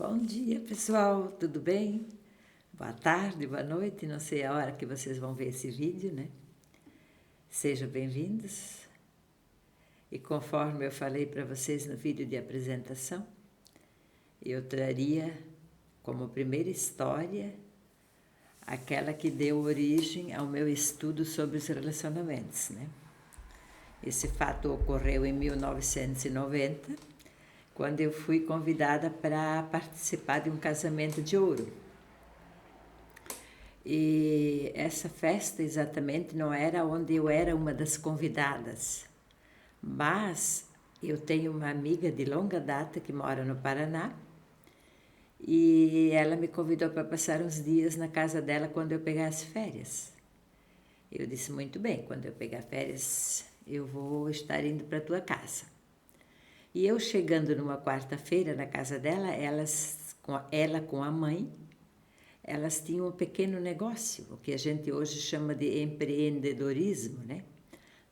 Bom dia, pessoal, tudo bem? Boa tarde, boa noite, não sei a hora que vocês vão ver esse vídeo, né? Sejam bem-vindos. E conforme eu falei para vocês no vídeo de apresentação, eu traria como primeira história aquela que deu origem ao meu estudo sobre os relacionamentos, né? Esse fato ocorreu em 1990, quando eu fui convidada para participar de um casamento de ouro. E essa festa exatamente não era onde eu era uma das convidadas, mas eu tenho uma amiga de longa data que mora no Paraná e ela me convidou para passar uns dias na casa dela quando eu pegasse férias. Eu disse, muito bem, quando eu pegar férias eu vou estar indo para a tua casa. E eu chegando numa quarta-feira na casa dela, ela com a mãe, elas tinham um pequeno negócio, o que a gente hoje chama de empreendedorismo, né?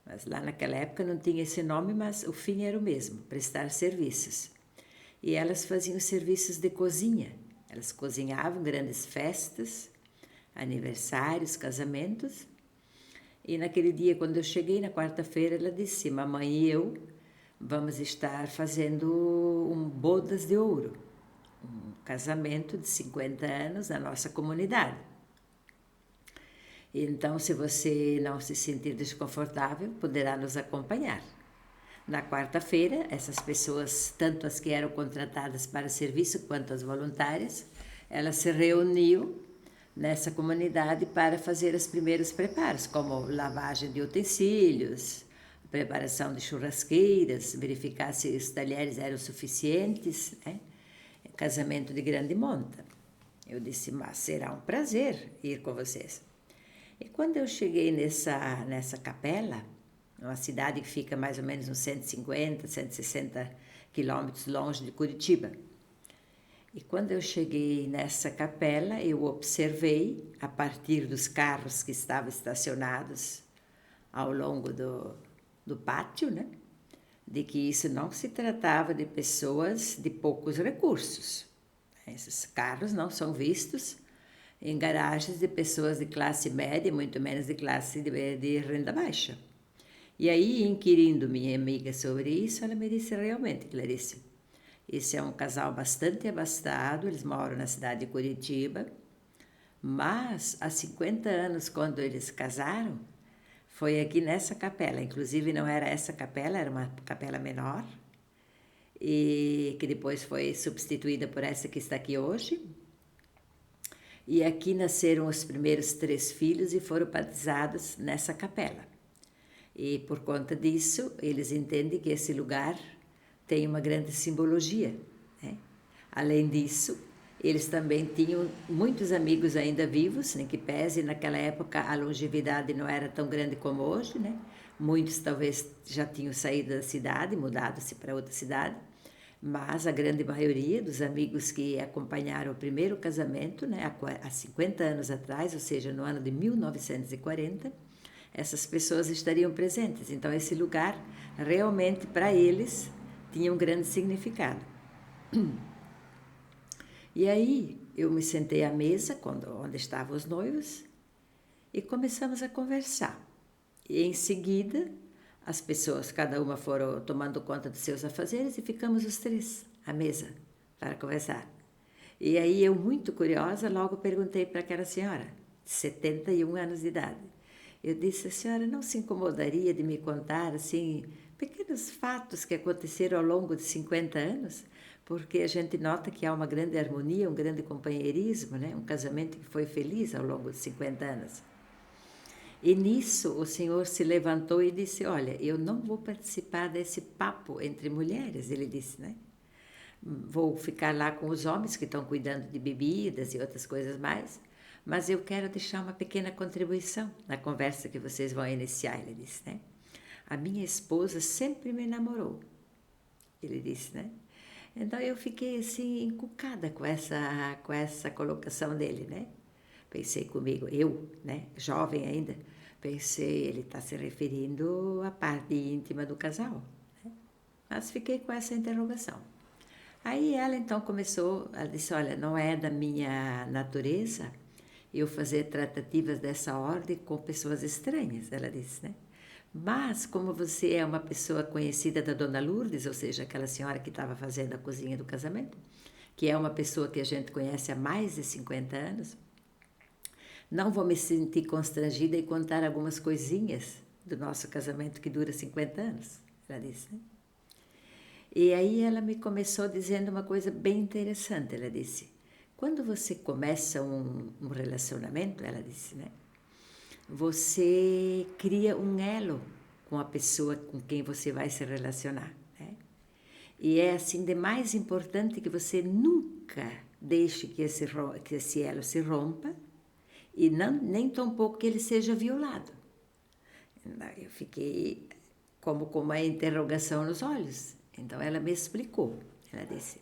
Mas lá naquela época não tinha esse nome, mas o fim era o mesmo, prestar serviços. E elas faziam serviços de cozinha. Elas cozinhavam grandes festas, aniversários, casamentos. E naquele dia, quando eu cheguei na quarta-feira, ela disse, mamãe e eu vamos estar fazendo bodas de ouro, um casamento de 50 anos na nossa comunidade. Então, se você não se sentir desconfortável, poderá nos acompanhar. Na quarta-feira, essas pessoas, tanto as que eram contratadas para serviço quanto as voluntárias, elas se reuniam nessa comunidade para fazer os primeiros preparos, como lavagem de utensílios, preparação de churrasqueiras, verificar se os talheres eram suficientes, né? Casamento de grande monta. Eu disse, mas será um prazer ir com vocês. E quando eu cheguei nessa capela, uma cidade que fica mais ou menos uns 150, 160 quilômetros longe de Curitiba, e quando eu cheguei nessa capela, eu observei, a partir dos carros que estavam estacionados ao longo do pátio, né, de que isso não se tratava de pessoas de poucos recursos. Esses carros não são vistos em garagens de pessoas de classe média, muito menos de classe de renda baixa. E aí, inquirindo minha amiga sobre isso, ela me disse realmente, Clarice, esse é um casal bastante abastado, eles moram na cidade de Curitiba, mas há 50 anos, quando eles casaram, foi aqui nessa capela, inclusive não era essa capela, era uma capela menor, e que depois foi substituída por essa que está aqui hoje. E aqui nasceram os primeiros 3 filhos e foram batizados nessa capela. E por conta disso, eles entendem que esse lugar tem uma grande simbologia, né? Além disso, eles também tinham muitos amigos ainda vivos, nem que pese, naquela época a longevidade não era tão grande como hoje, né? Muitos talvez já tinham saído da cidade, mudado-se para outra cidade, mas a grande maioria dos amigos que acompanharam o primeiro casamento, né, há 50 anos atrás, ou seja, no ano de 1940, essas pessoas estariam presentes. Então, esse lugar realmente para eles tinha um grande significado. E aí eu me sentei à mesa onde estavam os noivos e começamos a conversar. E em seguida as pessoas, cada uma foram tomando conta dos seus afazeres e ficamos os 3 à mesa para conversar. E aí eu, muito curiosa, logo perguntei para aquela senhora, de 71 anos de idade. Eu disse, a senhora não se incomodaria de me contar, assim, pequenos fatos que aconteceram ao longo de 50 anos? Porque a gente nota que há uma grande harmonia, um grande companheirismo, né? Um casamento que foi feliz ao longo de 50 anos. E nisso o senhor se levantou e disse, olha, eu não vou participar desse papo entre mulheres, ele disse, né? Vou ficar lá com os homens que estão cuidando de bebidas e outras coisas mais, mas eu quero deixar uma pequena contribuição na conversa que vocês vão iniciar, ele disse, né? A minha esposa sempre me namorou, ele disse, né? Então eu fiquei assim encucada com essa colocação dele, né? Pensei comigo, eu, né, jovem ainda, pensei, ele está se referindo à parte íntima do casal, né? Mas fiquei com essa interrogação. Aí ela então começou, ela disse, olha, não é da minha natureza eu fazer tratativas dessa ordem com pessoas estranhas, ela disse, né? Mas como você é uma pessoa conhecida da Dona Lourdes, ou seja, aquela senhora que estava fazendo a cozinha do casamento, que é uma pessoa que a gente conhece há mais de 50 anos, não vou me sentir constrangida em contar algumas coisinhas do nosso casamento que dura 50 anos, ela disse, né? E aí ela me começou dizendo uma coisa bem interessante. Ela disse, quando você começa um relacionamento, ela disse, né? Você cria um elo com a pessoa com quem você vai se relacionar, né? E é assim de mais importante que você nunca deixe que esse elo se rompa e não, nem tampouco que ele seja violado. Eu fiquei como com uma interrogação nos olhos. Então ela me explicou. Ela disse: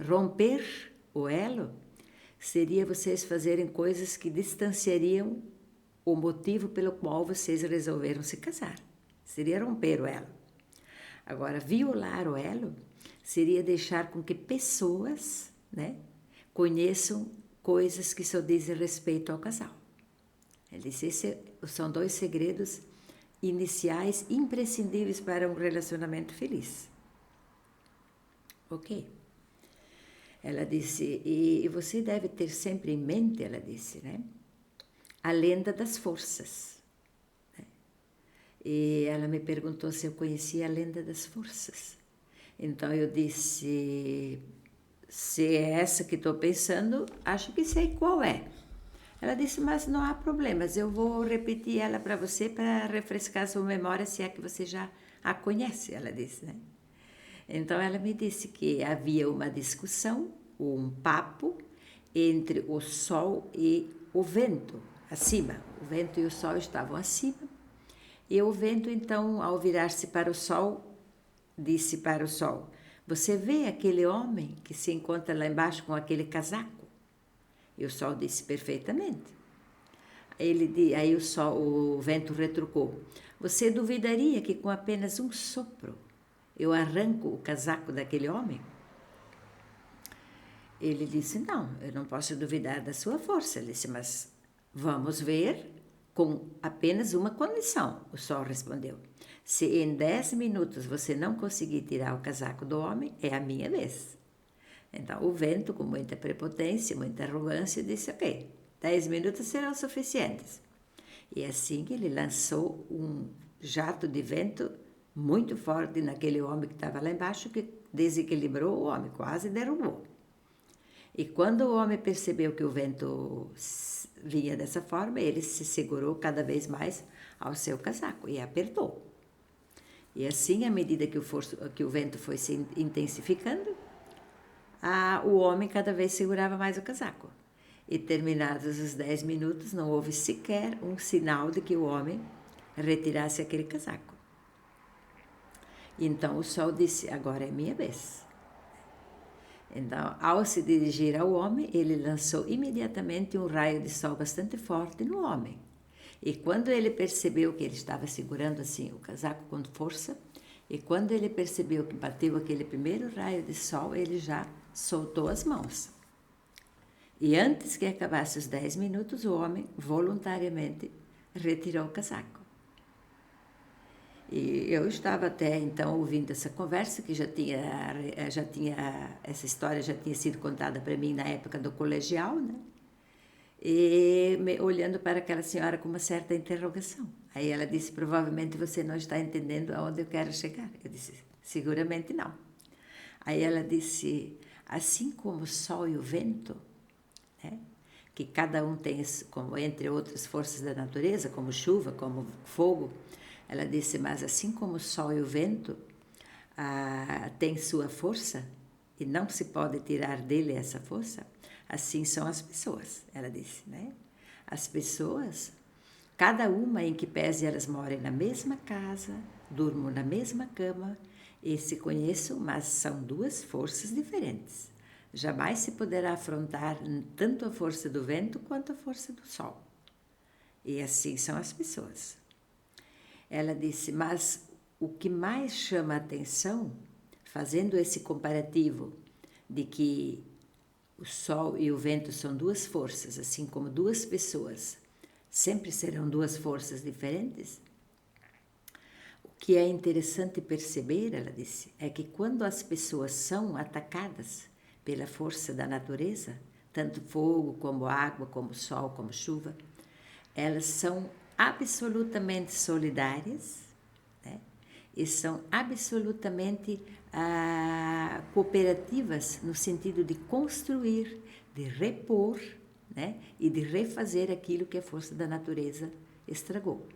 romper o elo seria vocês fazerem coisas que distanciariam o motivo pelo qual vocês resolveram se casar. Seria romper o elo. Agora, violar o elo seria deixar com que pessoas, né, conheçam coisas que só dizem respeito ao casal. Ele disse: esses são 2 segredos iniciais imprescindíveis para um relacionamento feliz. Ok. Ela disse, e você deve ter sempre em mente, ela disse, né? A lenda das forças. Né? E ela me perguntou se eu conhecia a lenda das forças. Então eu disse, se é essa que estou pensando, acho que sei qual é. Ela disse, mas não há problemas, eu vou repetir ela para você para refrescar a sua memória, se é que você já a conhece, ela disse, né? Então ela me disse que havia uma discussão, um papo entre o sol e o vento, acima. O vento e o sol estavam acima. E o vento, então, ao virar-se para o sol, disse para o sol: você vê aquele homem que se encontra lá embaixo com aquele casaco? E o sol disse: perfeitamente. Aí o vento retrucou: você duvidaria que com apenas um sopro eu arranco o casaco daquele homem? Ele disse, não, eu não posso duvidar da sua força. Ele disse, mas vamos ver com apenas uma condição. O sol respondeu, se em 10 minutos você não conseguir tirar o casaco do homem, é a minha vez. Então o vento, com muita prepotência, muita arrogância, disse, ok, 10 minutos serão suficientes. E assim ele lançou um jato de vento muito forte naquele homem que estava lá embaixo, que desequilibrou o homem, quase derrubou. E quando o homem percebeu que o vento vinha dessa forma, ele se segurou cada vez mais ao seu casaco e apertou. E assim, à medida que o vento foi se intensificando, o homem cada vez segurava mais o casaco. E terminados os 10 minutos, não houve sequer um sinal de que o homem retirasse aquele casaco. Então o sol disse, agora é minha vez. Então, ao se dirigir ao homem, ele lançou imediatamente um raio de sol bastante forte no homem. E quando ele percebeu que ele estava segurando assim o casaco com força, e quando ele percebeu que bateu aquele primeiro raio de sol, ele já soltou as mãos. E antes que acabasse os 10 minutos, o homem voluntariamente retirou o casaco. E eu estava até então ouvindo essa conversa, que essa história já tinha sido contada para mim na época do colegial, né? E olhando para aquela senhora com uma certa interrogação. Aí ela disse, provavelmente você não está entendendo aonde eu quero chegar. Eu disse, seguramente não. Aí ela disse, assim como o sol e o vento, né? Que cada um tem, como entre outras forças da natureza, como chuva, como fogo. Ela disse, mas assim como o sol e o vento têm sua força e não se pode tirar dele essa força, assim são as pessoas, ela disse, né? As pessoas, cada uma em que pese elas morem na mesma casa, durmam na mesma cama e se conheçam, mas são 2 forças diferentes. Jamais se poderá afrontar tanto a força do vento quanto a força do sol. E assim são as pessoas. Ela disse, mas o que mais chama a atenção, fazendo esse comparativo de que o sol e o vento são duas forças, assim como duas pessoas sempre serão duas forças diferentes. O que é interessante perceber, ela disse, é que quando as pessoas são atacadas pela força da natureza, tanto fogo como água, como sol, como chuva, elas são absolutamente solidárias, né? E são absolutamente cooperativas no sentido de construir, de repor, né? E de refazer aquilo que a força da natureza estragou.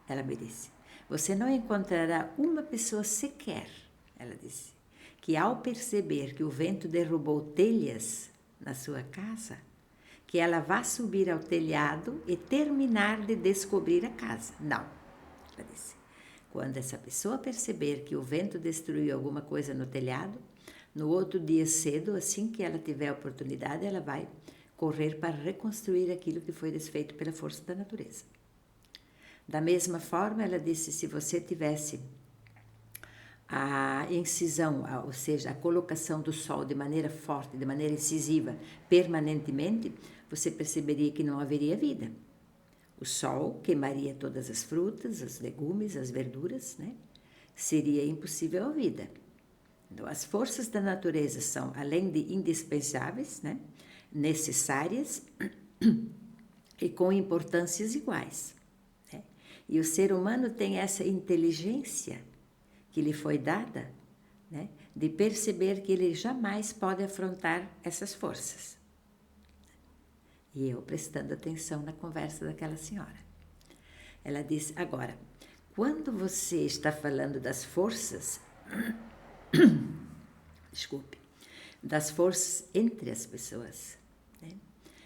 Ela me disse, você não encontrará uma pessoa sequer, ela disse, que ao perceber que o vento derrubou telhas na sua casa, que ela vá subir ao telhado e terminar de descobrir a casa. Não, ela disse. Quando essa pessoa perceber que o vento destruiu alguma coisa no telhado, no outro dia cedo, assim que ela tiver a oportunidade, ela vai correr para reconstruir aquilo que foi desfeito pela força da natureza. Da mesma forma, ela disse, se você tivesse a incisão, ou seja, a colocação do sol de maneira forte, de maneira incisiva, permanentemente, você perceberia que não haveria vida. O sol queimaria todas as frutas, os legumes, as verduras, né? Seria impossível a vida. Então, as forças da natureza são, além de indispensáveis, né? Necessárias e com importâncias iguais. Né? E o ser humano tem essa inteligência que lhe foi dada, né? De perceber que ele jamais pode afrontar essas forças. E eu prestando atenção na conversa daquela senhora. Ela disse, agora, quando você está falando das forças, desculpe, das forças entre as pessoas, né?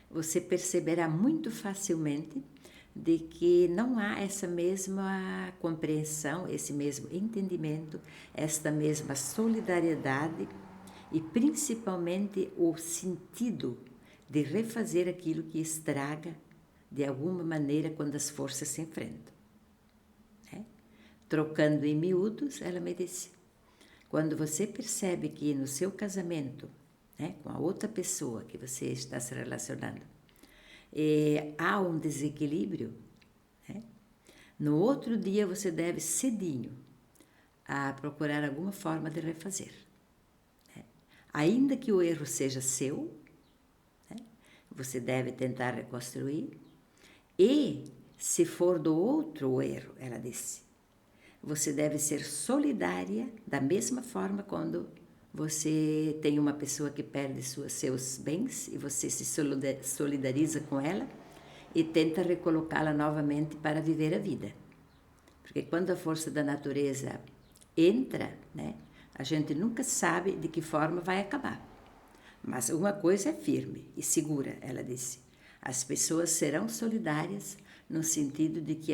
Você perceberá muito facilmente de que não há essa mesma compreensão, esse mesmo entendimento, esta mesma solidariedade e principalmente o sentido de refazer aquilo que estraga de alguma maneira quando as forças se enfrentam. Né? Trocando em miúdos, ela me disse, quando você percebe que no seu casamento, né, com a outra pessoa que você está se relacionando, há um desequilíbrio, né? No outro dia você deve cedinho a procurar alguma forma de refazer. Né? Ainda que o erro seja seu, né? Você deve tentar reconstruir e, se for do outro o erro, ela disse, você deve ser solidária da mesma forma quando você tem uma pessoa que perde seus bens e você se solidariza com ela e tenta recolocá-la novamente para viver a vida. Porque quando a força da natureza entra, né, a gente nunca sabe de que forma vai acabar. Mas uma coisa é firme e segura, ela disse. As pessoas serão solidárias no sentido de que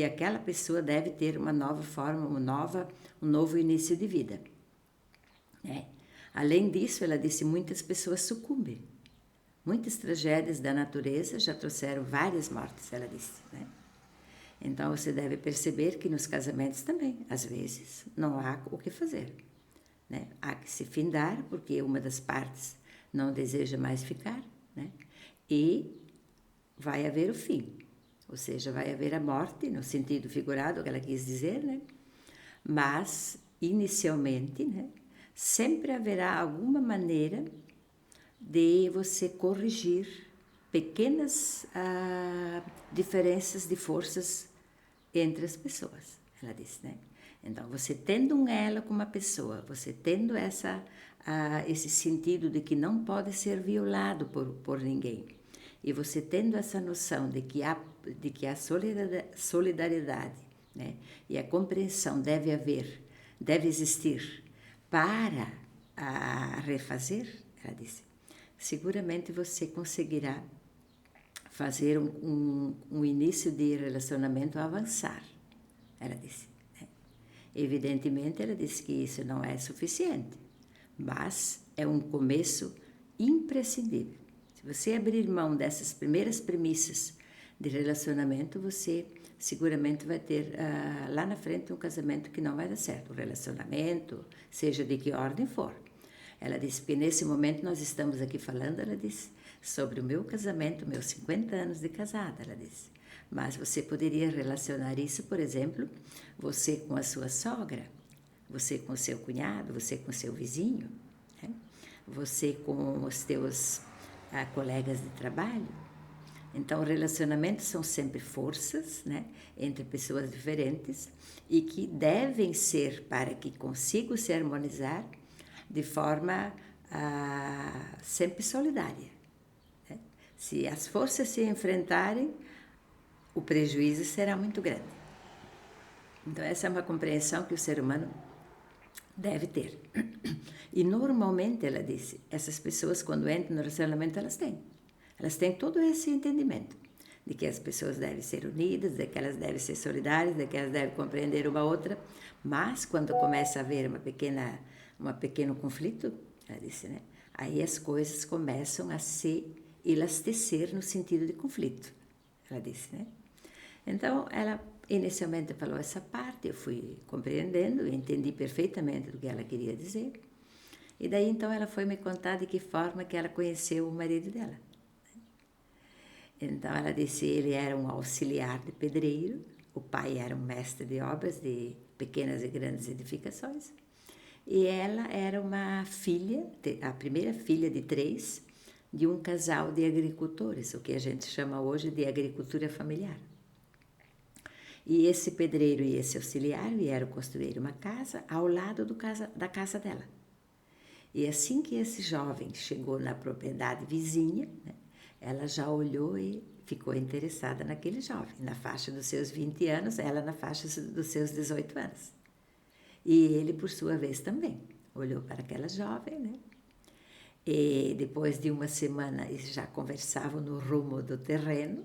aquela pessoa deve ter uma nova forma, um novo início de vida. Né? Além disso, ela disse, muitas pessoas sucumbem. Muitas tragédias da natureza já trouxeram várias mortes, ela disse. Né? Então, você deve perceber que nos casamentos também, às vezes, não há o que fazer. Né? Há que se findar, porque uma das partes não deseja mais ficar, né? E vai haver o fim. Ou seja, vai haver a morte, no sentido figurado que ela quis dizer, né? Mas, inicialmente, né, sempre haverá alguma maneira de você corrigir pequenas diferenças de forças entre as pessoas, ela disse, né? Então, você tendo um elo com uma pessoa, você tendo esse sentido de que não pode ser violado por ninguém, e você tendo essa noção de que a solidariedade, né, e a compreensão deve existir para refazer, ela disse, seguramente você conseguirá fazer um início de relacionamento avançar, ela disse. Né? Evidentemente, ela disse que isso não é suficiente, mas é um começo imprescindível. Se você abrir mão dessas primeiras premissas de relacionamento, você seguramente vai ter lá na frente um casamento que não vai dar certo. O relacionamento, seja de que ordem for. Ela disse, porque nesse momento nós estamos aqui falando, ela disse, sobre o meu casamento, meus 50 anos de casada, ela disse. Mas você poderia relacionar isso, por exemplo, você com a sua sogra, você com o seu cunhado, você com o seu vizinho, né? Você com os teus colegas de trabalho. Então, relacionamentos são sempre forças, né, entre pessoas diferentes e que devem ser, para que consigam se harmonizar, de forma sempre solidária. Né? Se as forças se enfrentarem, o prejuízo será muito grande. Então, essa é uma compreensão que o ser humano deve ter. E normalmente, ela disse, essas pessoas quando entram no relacionamento, elas têm todo esse entendimento de que as pessoas devem ser unidas, de que elas devem ser solidárias, de que elas devem compreender uma outra, mas quando começa a haver um pequeno conflito, ela disse, né? Aí as coisas começam a se elastecer no sentido de conflito, ela disse, né? Então, ela inicialmente falou essa parte, eu fui compreendendo, entendi perfeitamente o que ela queria dizer, e daí então ela foi me contar de que forma que ela conheceu o marido dela. Então ela disse, ele era um auxiliar de pedreiro, o pai era um mestre de obras de pequenas e grandes edificações, e ela era uma filha, a primeira filha de 3, de um casal de agricultores, o que a gente chama hoje de agricultura familiar. E esse pedreiro e esse auxiliar vieram construir uma casa ao lado da casa dela. E assim que esse jovem chegou na propriedade vizinha, né, ela já olhou e ficou interessada naquele jovem, na faixa dos seus 20 anos, ela na faixa dos seus 18 anos. E ele, por sua vez, também olhou para aquela jovem, né? E depois de uma semana, eles já conversavam no rumo do terreno.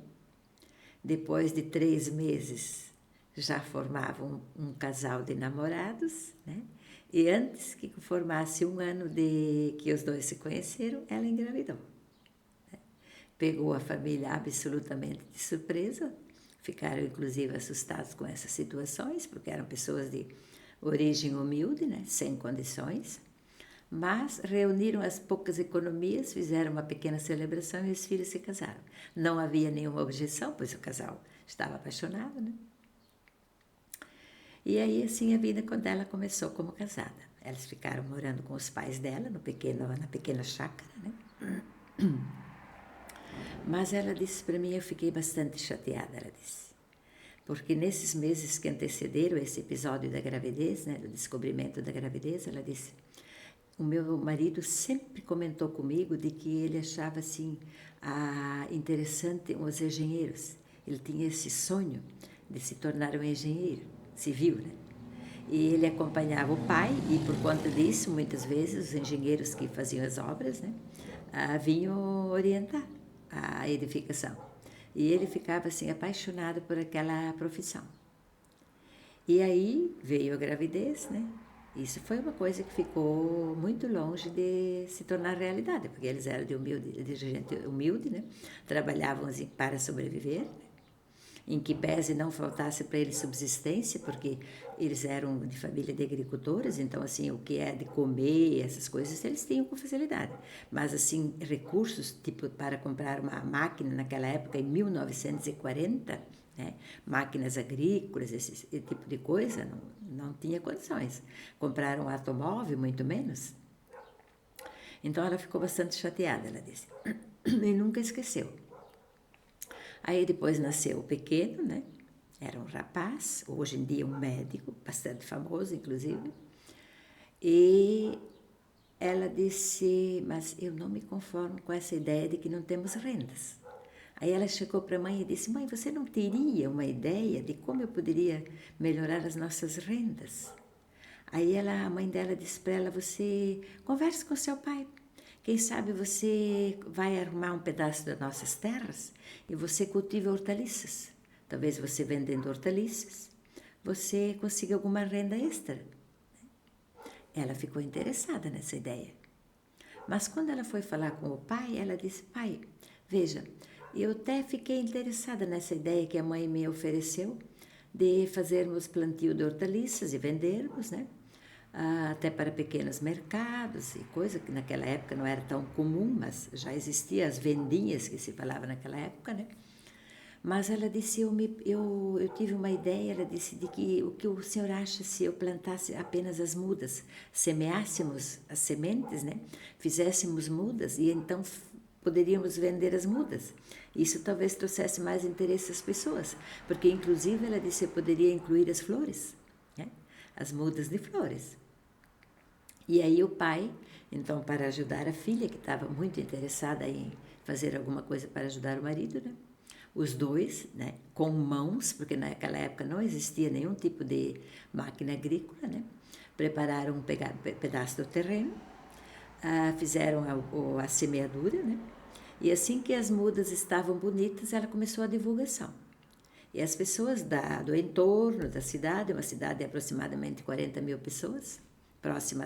Depois de 3 meses, já formavam um casal de namorados, né? E antes que formasse 1 ano de que os dois se conheceram, ela engravidou. Pegou a família absolutamente de surpresa, ficaram inclusive assustados com essas situações, porque eram pessoas de origem humilde, né? Sem condições, mas reuniram as poucas economias, fizeram uma pequena celebração e os filhos se casaram. Não havia nenhuma objeção, pois o casal estava apaixonado, né? E aí, assim, a vida dela começou como casada. Elas ficaram morando com os pais dela na pequena chácara, né? Mas ela disse para mim, eu fiquei bastante chateada, ela disse. Porque nesses meses que antecederam esse episódio da gravidez, né, do descobrimento da gravidez, ela disse, o meu marido sempre comentou comigo de que ele achava assim interessante os engenheiros. Ele tinha esse sonho de se tornar um engenheiro civil, né? E ele acompanhava o pai e por conta disso, muitas vezes, os engenheiros que faziam as obras, né, vinham orientar a edificação. E ele ficava assim apaixonado por aquela profissão. E aí veio a gravidez, né? Isso foi uma coisa que ficou muito longe de se tornar realidade, porque eles eram de gente humilde, né? Trabalhavam assim, para sobreviver, em que pese não faltasse para eles subsistência, porque eles eram de família de agricultores, então assim, o que é de comer, essas coisas, eles tinham com facilidade. Mas assim, recursos, tipo para comprar uma máquina naquela época, em 1940, né, máquinas agrícolas, esse tipo de coisa, não tinha condições. Comprar um automóvel, muito menos. Então ela ficou bastante chateada, ela disse. E nunca esqueceu. Aí depois nasceu o pequeno, né? Era um rapaz, hoje em dia um médico, bastante famoso, inclusive. E ela disse, mas eu não me conformo com essa ideia de que não temos rendas. Aí ela chegou para a mãe e disse, mãe, você não teria uma ideia de como eu poderia melhorar as nossas rendas? Aí a mãe dela disse para ela, você converse com seu pai. Quem sabe você vai arrumar um pedaço das nossas terras e você cultiva hortaliças. Talvez você vendendo hortaliças, você consiga alguma renda extra. Ela ficou interessada nessa ideia. Mas quando ela foi falar com o pai, ela disse, pai, veja, eu até fiquei interessada nessa ideia que a mãe me ofereceu de fazermos plantio de hortaliças e vendermos, né? até para pequenos mercados e coisa que naquela época não era tão comum, mas já existiam as vendinhas que se falava naquela época, né? Mas ela disse, eu tive uma ideia, ela disse, de que o que o senhor acha se eu plantasse apenas as mudas, semeássemos as sementes, né? Fizéssemos mudas e então poderíamos vender as mudas. Isso talvez trouxesse mais interesse às pessoas, porque inclusive ela disse, eu poderia incluir as flores, né? As mudas de flores. E aí o pai, então, para ajudar a filha, que estava muito interessada em fazer alguma coisa para ajudar o marido, né? Os dois, né, com mãos, porque naquela época não existia nenhum tipo de máquina agrícola, né? Prepararam um pedaço do terreno, fizeram a semeadura, né? E assim que as mudas estavam bonitas, ela começou a divulgação. E as pessoas do entorno da cidade, uma cidade de aproximadamente 40 mil pessoas, próxima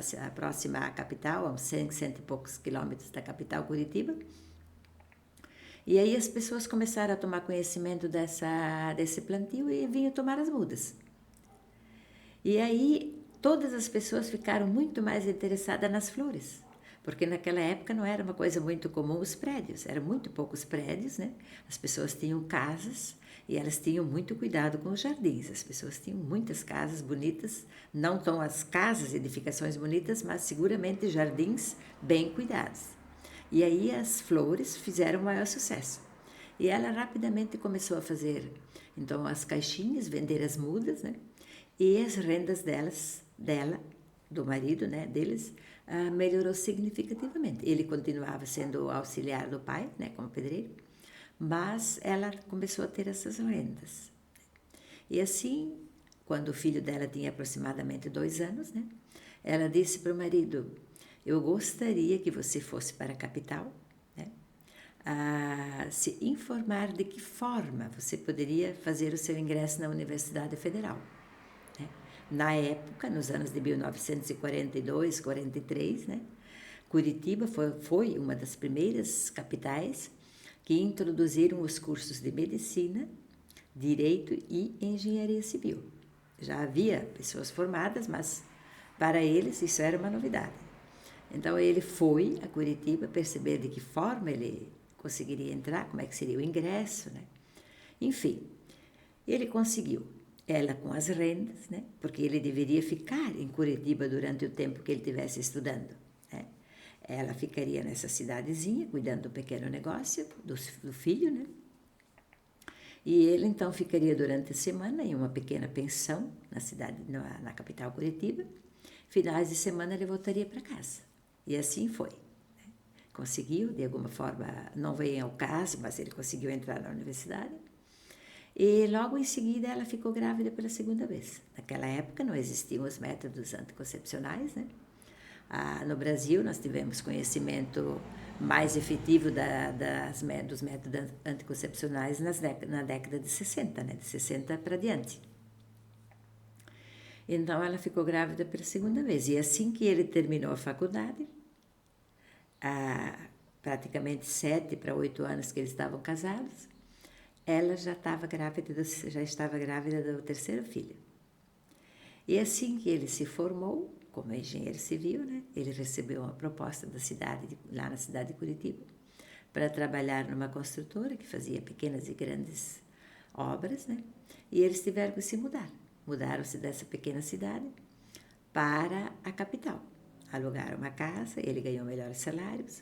à capital, a uns 100 e poucos quilômetros da capital, Curitiba. E aí as pessoas começaram a tomar conhecimento desse plantio e vinham tomar as mudas. E aí todas as pessoas ficaram muito mais interessadas nas flores, porque naquela época não era uma coisa muito comum os prédios, eram muito poucos prédios, né? As pessoas tinham casas e elas tinham muito cuidado com os jardins, as pessoas tinham muitas casas bonitas, não tão as casas, edificações bonitas, mas seguramente jardins bem cuidados. E aí as flores fizeram o maior sucesso. E ela rapidamente começou a fazer, então, as caixinhas, vender as mudas, né? E as rendas dela, do marido, né, deles, melhorou significativamente. Ele continuava sendo auxiliar do pai, né, como pedreiro, mas ela começou a ter essas rendas. E assim, quando o filho dela tinha aproximadamente 2 anos, né, ela disse para o marido, eu gostaria que você fosse para a capital, né, se informar de que forma você poderia fazer o seu ingresso na Universidade Federal. Né? Na época, nos anos de 1942, 43, né, Curitiba foi uma das primeiras capitais que introduziram os cursos de medicina, direito e engenharia civil. Já havia pessoas formadas, mas para eles isso era uma novidade. Então ele foi a Curitiba perceber de que forma ele conseguiria entrar, como é que seria o ingresso, né? Enfim, ele conseguiu. Ela com as rendas, né? Porque ele deveria ficar em Curitiba durante o tempo que ele estivesse estudando, né? Ela ficaria nessa cidadezinha, cuidando do pequeno negócio, do filho, né? E ele então ficaria durante a semana em uma pequena pensão na cidade, na capital Curitiba. Finais de semana ele voltaria para casa. E assim foi. Né? Conseguiu, de alguma forma, não veio ao caso, mas ele conseguiu entrar na universidade. E logo em seguida ela ficou grávida pela segunda vez. Naquela época não existiam os métodos anticoncepcionais, né? No Brasil nós tivemos conhecimento mais efetivo dos métodos anticoncepcionais na década de 60, né? De 60 para diante. Então ela ficou grávida pela segunda vez. E assim que ele terminou a faculdade, praticamente 7 para 8 anos que eles estavam casados, ela já estava grávida do terceiro filho. E assim que ele se formou como engenheiro civil, né, ele recebeu uma proposta lá na cidade de Curitiba, para trabalhar numa construtora que fazia pequenas e grandes obras, né, e eles tiveram que se mudar. Mudaram-se dessa pequena cidade para a capital. Alugaram uma casa, ele ganhou melhores salários.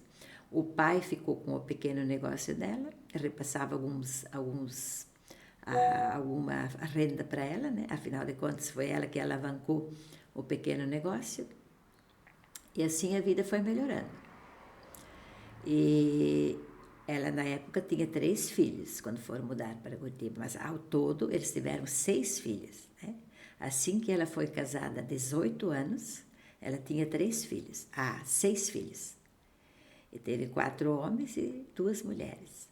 O pai ficou com o pequeno negócio dela, repassava alguma renda para ela, né? Afinal de contas, foi ela que alavancou o pequeno negócio. E assim a vida foi melhorando. E ela, na época, tinha 3 filhos quando foram mudar para Curitiba, mas ao todo eles tiveram 6 filhos. Né? Assim que ela foi casada há 18 anos, ela tinha 3 filhos. 6 filhos. E teve 4 homens e 2 mulheres.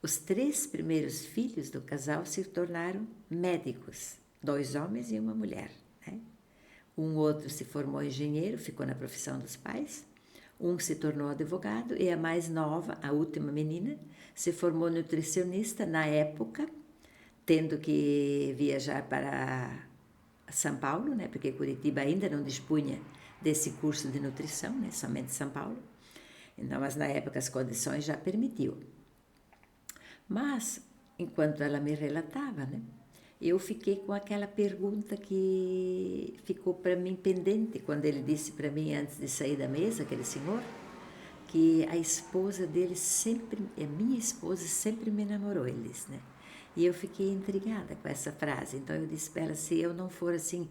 Os 3 primeiros filhos do casal se tornaram médicos, 2 homens e uma mulher. Né? Um outro se formou engenheiro, ficou na profissão dos pais. Um se tornou advogado e a mais nova, a última menina, se formou nutricionista na época, tendo que viajar para São Paulo, né? Porque Curitiba ainda não dispunha desse curso de nutrição, né? Somente São Paulo. Então, mas na época as condições já permitiu. Mas, enquanto ela me relatava, né? Eu fiquei com aquela pergunta que ficou para mim pendente quando ele disse para mim antes de sair da mesa, aquele senhor, que a esposa dele sempre, a minha esposa sempre me namorou, ele disse, né? E eu fiquei intrigada com essa frase. Então eu disse para ela, se eu não for assim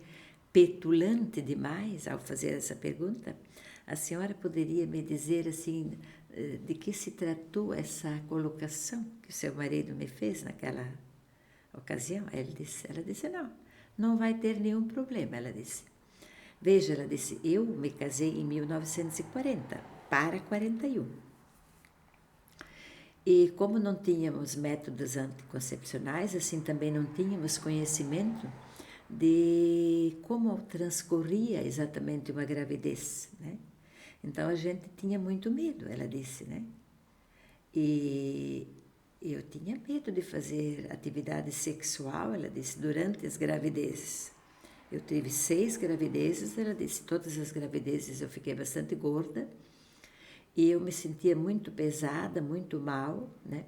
petulante demais ao fazer essa pergunta, a senhora poderia me dizer assim de que se tratou essa colocação que o seu marido me fez naquela ocasião? Ela disse, não vai ter nenhum problema, ela disse. Veja, ela disse, eu me casei em 1940 para 41. E como não tínhamos métodos anticoncepcionais, assim também não tínhamos conhecimento de como transcorria exatamente uma gravidez, né? Então a gente tinha muito medo, ela disse, né? E eu tinha medo de fazer atividade sexual, ela disse, durante as gravidezes. Eu tive 6 gravidezes, ela disse, todas as gravidezes eu fiquei bastante gorda e eu me sentia muito pesada, muito mal, né?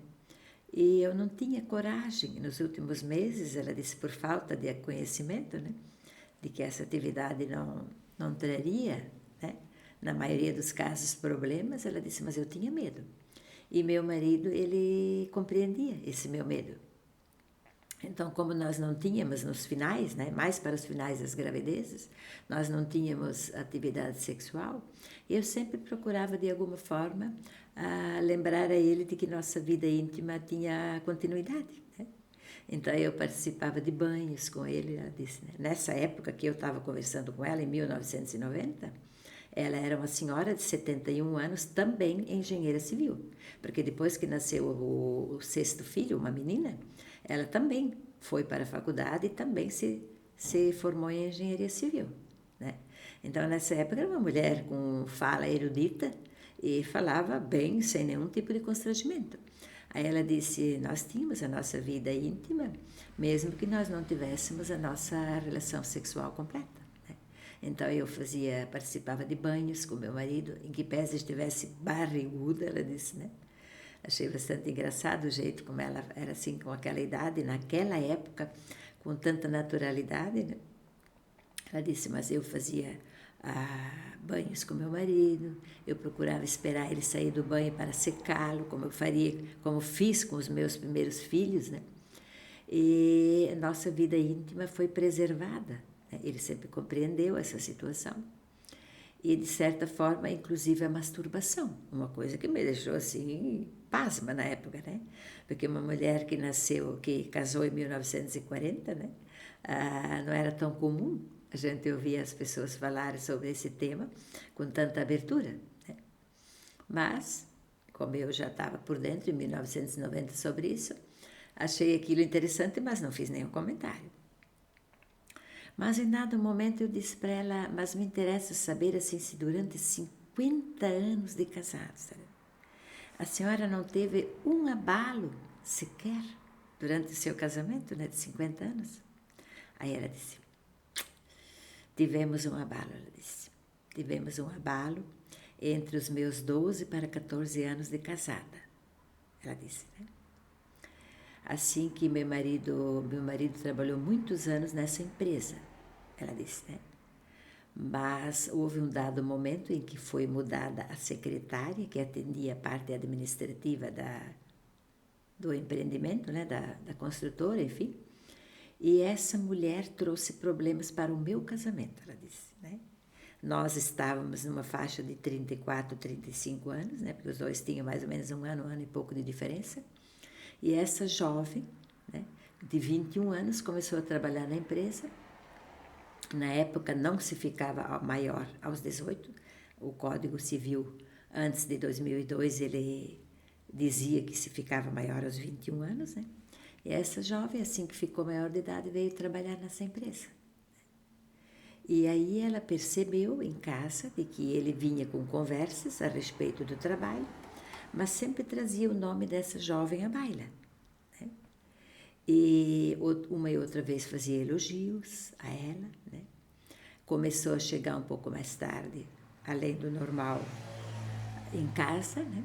E eu não tinha coragem nos últimos meses, ela disse, por falta de conhecimento, né? De que essa atividade não traria, né? Na maioria dos casos, problemas, ela disse, mas eu tinha medo. E meu marido, ele compreendia esse meu medo. Então, como nós não tínhamos nos finais, né, mais para os finais das gravidezes, nós não tínhamos atividade sexual, eu sempre procurava, de alguma forma, lembrar a ele de que nossa vida íntima tinha continuidade, né? Então, eu participava de banhos com ele, ela disse, né? Nessa época que eu estava conversando com ela, em 1990, ela era uma senhora de 71 anos, também engenheira civil, porque depois que nasceu o 6º filho, uma menina, ela também foi para a faculdade e também se formou em engenharia civil, né? Então, nessa época, era uma mulher com fala erudita e falava bem, sem nenhum tipo de constrangimento. Aí ela disse, nós tínhamos a nossa vida íntima, mesmo que nós não tivéssemos a nossa relação sexual completa. Então eu participava de banhos com meu marido, em que pese estivesse barriguda, ela disse, né? Achei bastante engraçado o jeito como ela era assim, com aquela idade, naquela época, com tanta naturalidade, né? Ela disse, mas eu fazia banhos com meu marido, eu procurava esperar ele sair do banho para secá-lo, como fiz com os meus primeiros filhos, né? E nossa vida íntima foi preservada. Ele sempre compreendeu essa situação. E, de certa forma, inclusive a masturbação. Uma coisa que me deixou, assim, pasma na época, né? Porque uma mulher que casou em 1940, né? Não era tão comum a gente ouvir as pessoas falarem sobre esse tema com tanta abertura, né? Mas, como eu já estava por dentro, em 1990, sobre isso, achei aquilo interessante, mas não fiz nenhum comentário. Mas em dado momento eu disse para ela, mas me interessa saber assim se durante 50 anos de casados, a senhora não teve um abalo sequer durante o seu casamento, né, de 50 anos? Aí ela disse, tivemos um abalo, ela disse. Tivemos um abalo entre os meus 12 para 14 anos de casada, ela disse, né? Assim que meu marido trabalhou muitos anos nessa empresa, ela disse, né? Mas houve um dado momento em que foi mudada a secretária que atendia a parte administrativa do empreendimento, né? Da construtora, enfim. E essa mulher trouxe problemas para o meu casamento, ela disse, né? Nós estávamos numa faixa de 34, 35 anos, né? Porque os dois tinham mais ou menos um ano e pouco de diferença. E essa jovem, né, de 21 anos, começou a trabalhar na empresa. Na época não se ficava maior aos 18. O Código Civil, antes de 2002, ele dizia que se ficava maior aos 21 anos, né? E essa jovem, assim que ficou maior de idade, veio trabalhar nessa empresa. E aí ela percebeu em casa de que ele vinha com conversas a respeito do trabalho, mas sempre trazia o nome dessa jovem à baila, né? E uma e outra vez fazia elogios a ela, né? Começou a chegar um pouco mais tarde, além do normal, em casa, né?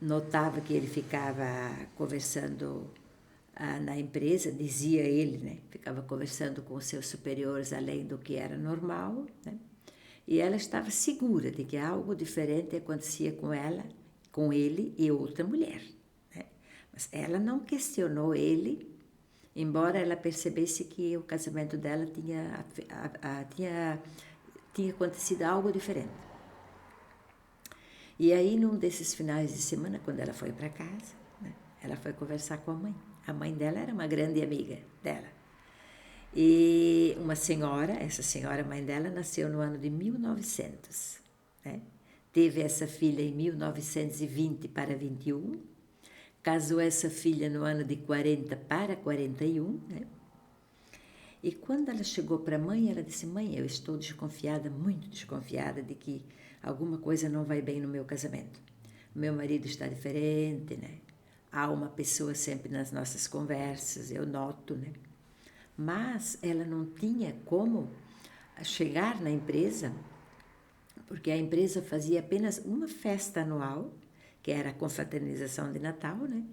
Notava que ele ficava conversando na empresa, dizia ele, né? Ficava conversando com os seus superiores além do que era normal, né? E ela estava segura de que algo diferente acontecia com ela, com ele e outra mulher, né? Mas ela não questionou ele, embora ela percebesse que o casamento dela tinha acontecido algo diferente. E aí, num desses finais de semana, quando ela foi para casa, né, ela foi conversar com a mãe. A mãe dela era uma grande amiga dela. E uma senhora, essa senhora mãe dela, nasceu no ano de 1900. Né? Teve essa filha em 1920 para 21. Casou essa filha no ano de 40 para 41. Né? E quando ela chegou para a mãe, ela disse: mãe, eu estou desconfiada, muito desconfiada de que alguma coisa não vai bem no meu casamento. Meu marido está diferente, né? Há uma pessoa sempre nas nossas conversas, eu noto, né? Mas ela não tinha como chegar na empresa, porque a empresa fazia apenas uma festa anual, que era a confraternização de Natal, né?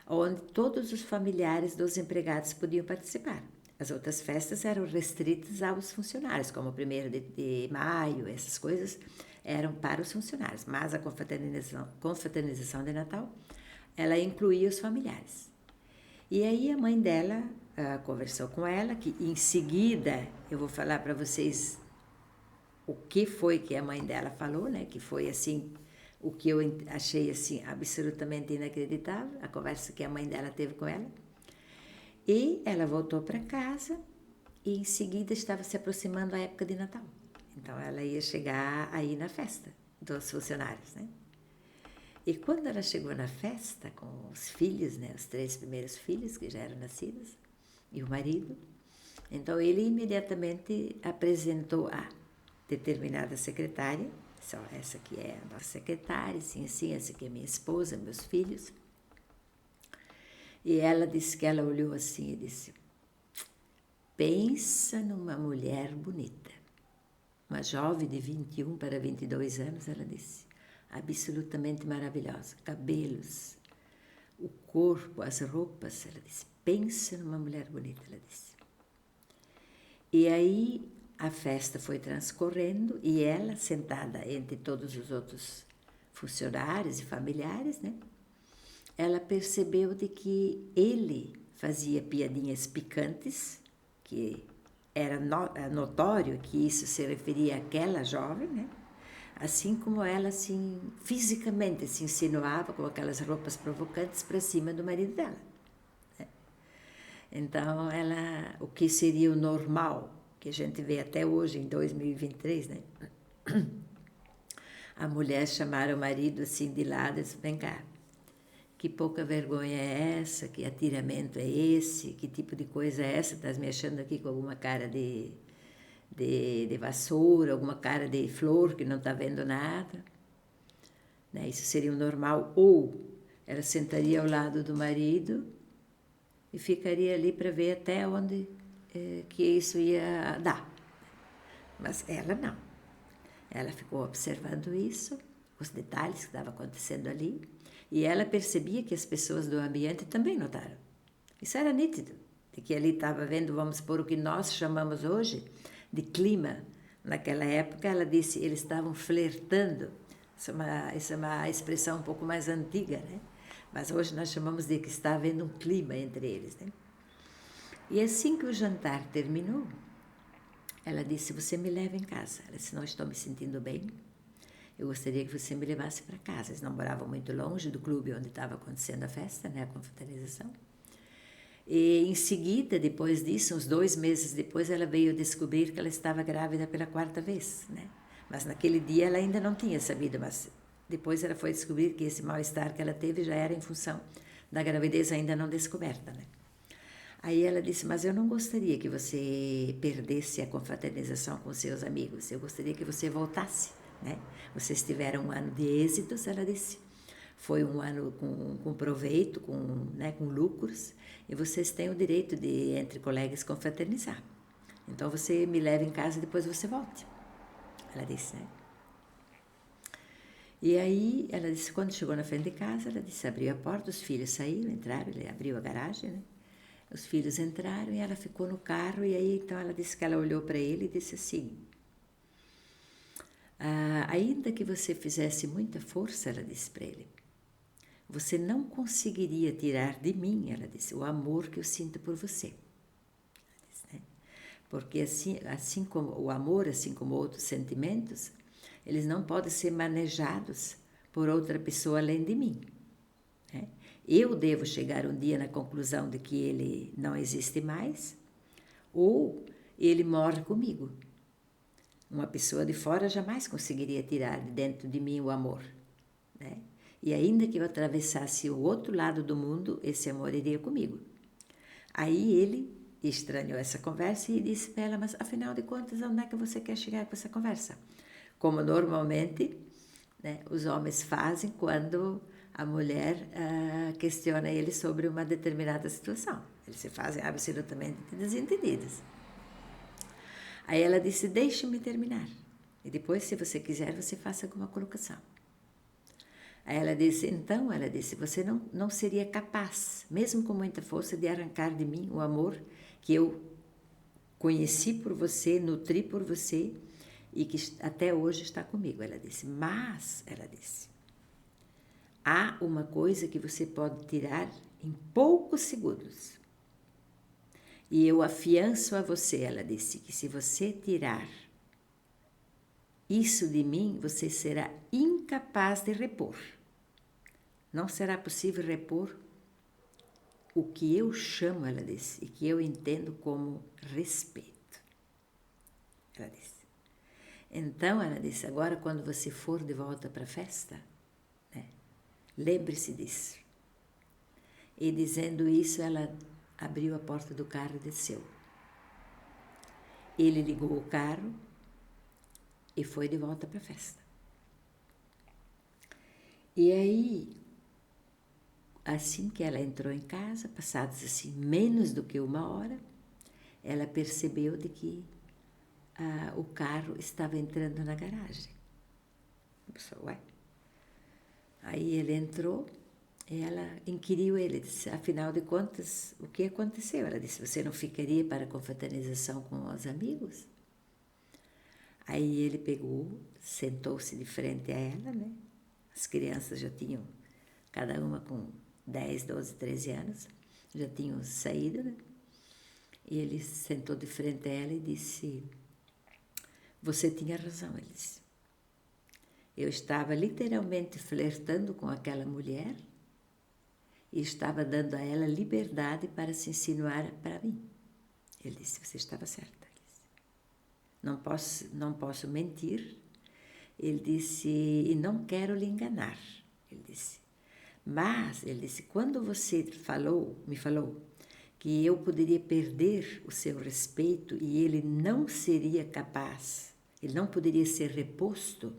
Onde todos os familiares dos empregados podiam participar. As outras festas eram restritas aos funcionários, como o 1º de maio, essas coisas eram para os funcionários. Mas a confraternização de Natal, ela incluía os familiares. E aí a mãe dela conversou com ela, que em seguida eu vou falar para vocês o que foi que a mãe dela falou, né? Que foi assim, o que eu achei assim absolutamente inacreditável, a conversa que a mãe dela teve com ela. E ela voltou para casa e em seguida estava se aproximando a época de Natal. Então ela ia chegar aí na festa dos funcionários, né? E quando ela chegou na festa com os filhos, né, os 3 primeiros filhos que já eram nascidos, e o marido, então ele imediatamente apresentou a determinada secretária, só essa aqui é a nossa secretária, sim, essa aqui é minha esposa, meus filhos. E ela disse que ela olhou assim e disse: pensa numa mulher bonita. Uma jovem de 21 para 22 anos, ela disse, absolutamente maravilhosa. Cabelos, o corpo, as roupas, ela disse, pensa numa mulher bonita, ela disse. E aí a festa foi transcorrendo e ela, sentada entre todos os outros funcionários e familiares, né? Ela percebeu de que ele fazia piadinhas picantes, que era notório que isso se referia àquela jovem, né? Assim como ela, assim, fisicamente se insinuava com aquelas roupas provocantes para cima do marido dela. Né? Então, ela, o que seria o normal, que a gente vê até hoje, em 2023, né? A mulher chamar o marido assim de lado e disse, vem cá, que pouca vergonha é essa, que atiramento é esse, que tipo de coisa é essa, estás me achando aqui com alguma cara de vassoura, alguma cara de flor que não está vendo nada. Né? Isso seria o normal. Ou ela sentaria ao lado do marido e ficaria ali para ver até onde que isso ia dar. Mas ela não. Ela ficou observando isso, os detalhes que estavam acontecendo ali, e ela percebia que as pessoas do ambiente também notaram. Isso era nítido, de que ali estava vendo, vamos supor, o que nós chamamos hoje de clima. Naquela época, ela disse, eles estavam flertando. Isso é uma expressão um pouco mais antiga, né? Mas hoje nós chamamos de que está havendo um clima entre eles, né? E assim que o jantar terminou, ela disse, você me leva em casa. Ela disse, não estou me sentindo bem. Eu gostaria que você me levasse para casa. Eles não moravam muito longe do clube onde estava acontecendo a festa, né, a confraternização. E em seguida, depois disso, uns 2 meses depois, ela veio descobrir que ela estava grávida pela 4ª vez, né? Mas naquele dia ela ainda não tinha sabido, mas depois ela foi descobrir que esse mal-estar que ela teve já era em função da gravidez ainda não descoberta, né? Aí ela disse, mas eu não gostaria que você perdesse a confraternização com seus amigos, eu gostaria que você voltasse, né? Vocês tiveram um ano de êxitos, ela disse, foi um ano com proveito, com lucros, e vocês têm o direito de, entre colegas, confraternizar. Então você me leva em casa e depois você volte. Ela disse, né? E aí, ela disse, quando chegou na frente de casa, ela disse, abriu a porta, os filhos saíram, entraram, ele abriu a garagem, né? Os filhos entraram e ela ficou no carro, e aí então ela disse que ela olhou para ele e disse assim, ainda que você fizesse muita força, ela disse para ele, você não conseguiria tirar de mim, ela disse, o amor que eu sinto por você. Ela disse, né? Porque assim como o amor, assim como outros sentimentos, eles não podem ser manejados por outra pessoa além de mim. Né? Eu devo chegar um dia na conclusão de que ele não existe mais, ou ele morre comigo. Uma pessoa de fora jamais conseguiria tirar de dentro de mim o amor. Né? E ainda que eu atravessasse o outro lado do mundo, esse amor iria comigo. Aí ele estranhou essa conversa e disse para ela, mas afinal de contas, onde é que você quer chegar com essa conversa? Como normalmente, né, os homens fazem quando a mulher questiona ele sobre uma determinada situação. Eles se fazem absolutamente desentendidos. Aí ela disse, deixe-me terminar. E depois, se você quiser, você faça alguma colocação. Aí ela disse, então, ela disse, você não seria capaz, mesmo com muita força, de arrancar de mim o amor que eu conheci por você, nutri por você e que até hoje está comigo. Ela disse, mas, ela disse, há uma coisa que você pode tirar em poucos segundos. E eu afianço a você, ela disse, que se você tirar isso de mim, você será incapaz de repor. Não será possível repor o que eu chamo, ela disse, e que eu entendo como respeito. Ela disse. Então, ela disse, agora quando você for de volta para a festa, né, lembre-se disso. E dizendo isso, ela abriu a porta do carro e desceu. Ele ligou o carro e foi de volta para a festa. E aí, assim que ela entrou em casa, passados assim menos do que uma hora, ela percebeu de que o carro estava entrando na garagem. Pensou, ué. Aí ele entrou e ela inquiriu ele, disse, afinal de contas, o que aconteceu? Ela disse, você não ficaria para a confraternização com os amigos? Aí ele pegou, sentou-se de frente a ela, né? As crianças já tinham, cada uma com 10, 12, 13 anos, já tinham saído, né? E ele sentou de frente a ela e disse, você tinha razão, ele disse. Eu estava literalmente flertando com aquela mulher e estava dando a ela liberdade para se insinuar para mim. Ele disse, você estava certa. Não posso mentir. Ele disse, e não quero lhe enganar. Ele disse, mas, ele disse, quando você me falou que eu poderia perder o seu respeito e ele não seria capaz, ele não poderia ser reposto,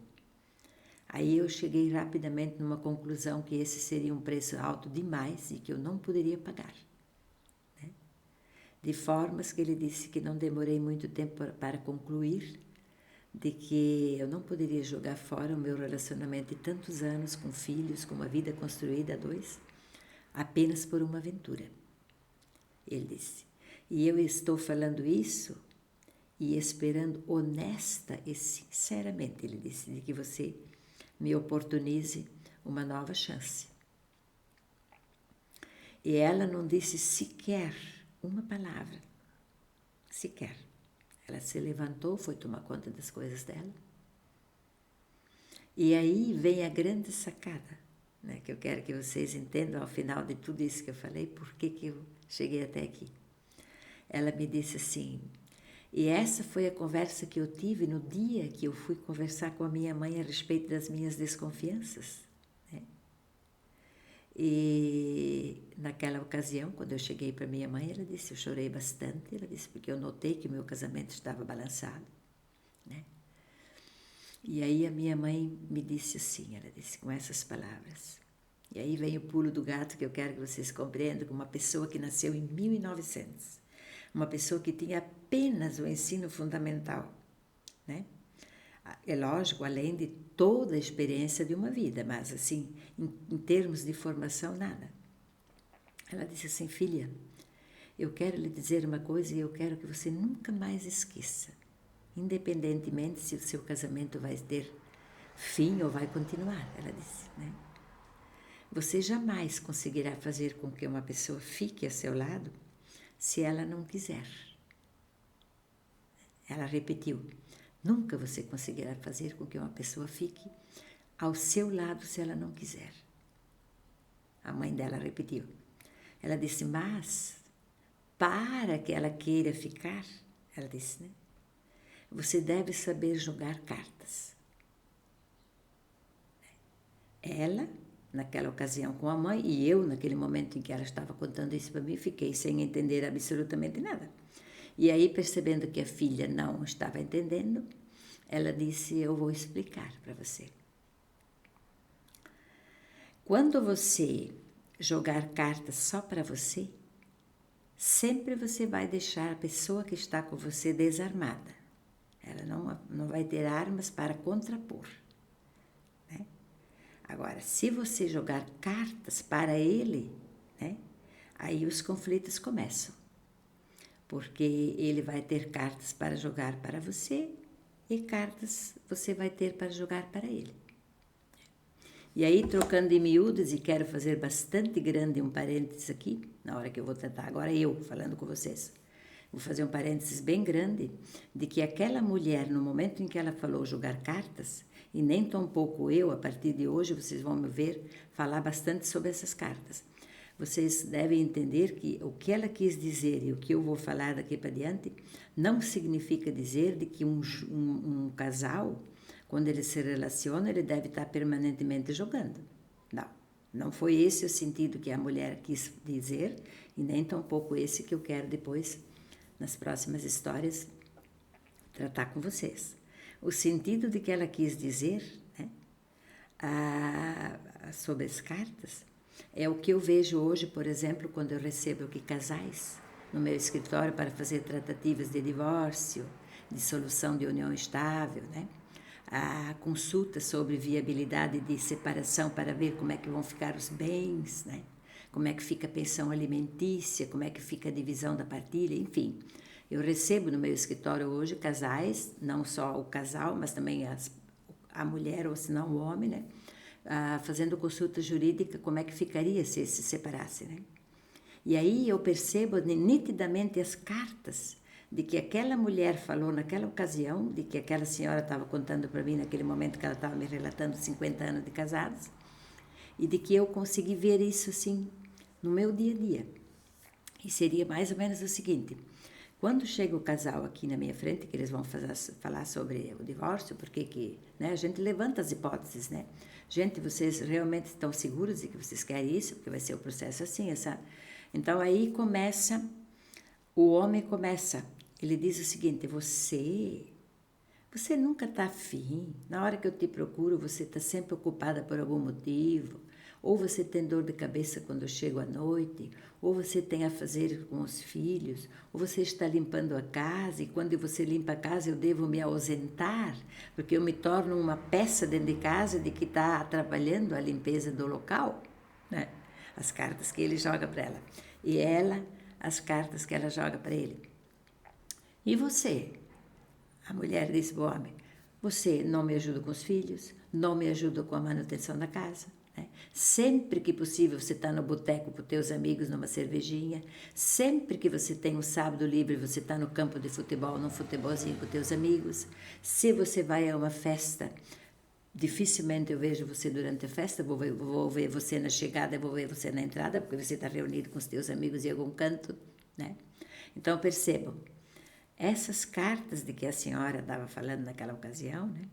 aí eu cheguei rapidamente numa conclusão que esse seria um preço alto demais e que eu não poderia pagar. Né? De formas que ele disse que não demorei muito tempo para concluir, de que eu não poderia jogar fora o meu relacionamento de tantos anos com filhos, com uma vida construída a dois, apenas por uma aventura. Ele disse, e eu estou falando isso e esperando honesta e sinceramente, ele disse, de que você me oportunize uma nova chance. E ela não disse sequer uma palavra, sequer. Ela se levantou, foi tomar conta das coisas dela. E aí vem a grande sacada, né, que eu quero que vocês entendam ao final de tudo isso que eu falei, por que eu cheguei até aqui. Ela me disse assim, e essa foi a conversa que eu tive no dia que eu fui conversar com a minha mãe a respeito das minhas desconfianças. Né? E naquela ocasião, quando eu cheguei para minha mãe, ela disse, eu chorei bastante, ela disse, porque eu notei que o meu casamento estava balançado. Né? E aí a minha mãe me disse assim, ela disse com essas palavras, E aí vem o pulo do gato que eu quero que vocês compreendam, que uma pessoa que nasceu em 1900, uma pessoa que tinha apenas o ensino fundamental, né? É lógico, além de toda a experiência de uma vida, mas assim, em termos de formação, nada. Ela disse assim, filha, eu quero lhe dizer uma coisa e eu quero que você nunca mais esqueça, independentemente se o seu casamento vai ter fim ou vai continuar, ela disse, né? Você jamais conseguirá fazer com que uma pessoa fique a seu lado se ela não quiser. Ela repetiu, nunca você conseguirá fazer com que uma pessoa fique ao seu lado se ela não quiser. A mãe dela repetiu. Ela disse, mas para que ela queira ficar, ela disse, né? Você deve saber jogar cartas. Ela, naquela ocasião com a mãe, e eu, naquele momento em que ela estava contando isso para mim, fiquei sem entender absolutamente nada. E aí, percebendo que a filha não estava entendendo, ela disse, eu vou explicar para você. Quando você jogar cartas só para você, sempre você vai deixar a pessoa que está com você desarmada. Ela não vai ter armas para contrapor. Né? Agora, se você jogar cartas para ele, né, aí os conflitos começam. Porque ele vai ter cartas para jogar para você e cartas você vai ter para jogar para ele. E aí, trocando em miúdos, e quero fazer bastante grande um parênteses aqui, na hora que eu vou tratar, agora eu falando com vocês, vou fazer um parênteses bem grande, de que aquela mulher, no momento em que ela falou jogar cartas, e nem tão pouco eu, a partir de hoje, vocês vão me ver falar bastante sobre essas cartas. Vocês devem entender que o que ela quis dizer e o que eu vou falar daqui para diante não significa dizer de que um casal, quando ele se relaciona, ele deve estar permanentemente jogando. Não foi esse o sentido que a mulher quis dizer e nem tampouco esse que eu quero depois, nas próximas histórias, tratar com vocês. O sentido de que ela quis dizer, né, sobre as cartas, é o que eu vejo hoje, por exemplo, quando eu recebo aqui casais no meu escritório para fazer tratativas de divórcio, de solução de união estável, né? A consulta sobre viabilidade de separação para ver como é que vão ficar os bens, né? Como é que fica a pensão alimentícia, como é que fica a divisão da partilha, enfim. Eu recebo no meu escritório hoje casais, não só o casal, mas também a mulher ou se não o homem, né? Fazendo consulta jurídica, como é que ficaria se se separasse, né? E aí eu percebo nitidamente as cartas de que aquela mulher falou naquela ocasião, de que aquela senhora estava contando para mim naquele momento que ela estava me relatando 50 anos de casados, e de que eu consegui ver isso assim no meu dia a dia. E seria mais ou menos o seguinte, quando chega o casal aqui na minha frente, que eles vão falar sobre o divórcio, porque que, né, a gente levanta as hipóteses, né? Gente, vocês realmente estão seguros de que vocês querem isso? Porque vai ser o processo assim, essa... Então, aí começa, o homem começa, ele diz o seguinte, você nunca está afim, na hora que eu te procuro, você está sempre ocupada por algum motivo, ou você tem dor de cabeça quando eu chego à noite, ou você tem a fazer com os filhos, ou você está limpando a casa, e quando você limpa a casa eu devo me ausentar, porque eu me torno uma peça dentro de casa de que está atrapalhando a limpeza do local, né? As cartas que ele joga para ela. E ela, as cartas que ela joga para ele. E você? A mulher disse para o homem, você não me ajuda com os filhos, não me ajuda com a manutenção da casa. Né? Sempre que possível você está no boteco com teus amigos numa cervejinha, sempre que você tem um sábado livre você está no campo de futebol, num futebolzinho com teus amigos. Se você vai a uma festa, dificilmente eu vejo você durante a festa, vou ver você na chegada, vou ver você na entrada, porque você está reunido com os teus amigos em algum canto, né? Então percebam, essas cartas de que a senhora estava falando naquela ocasião, né?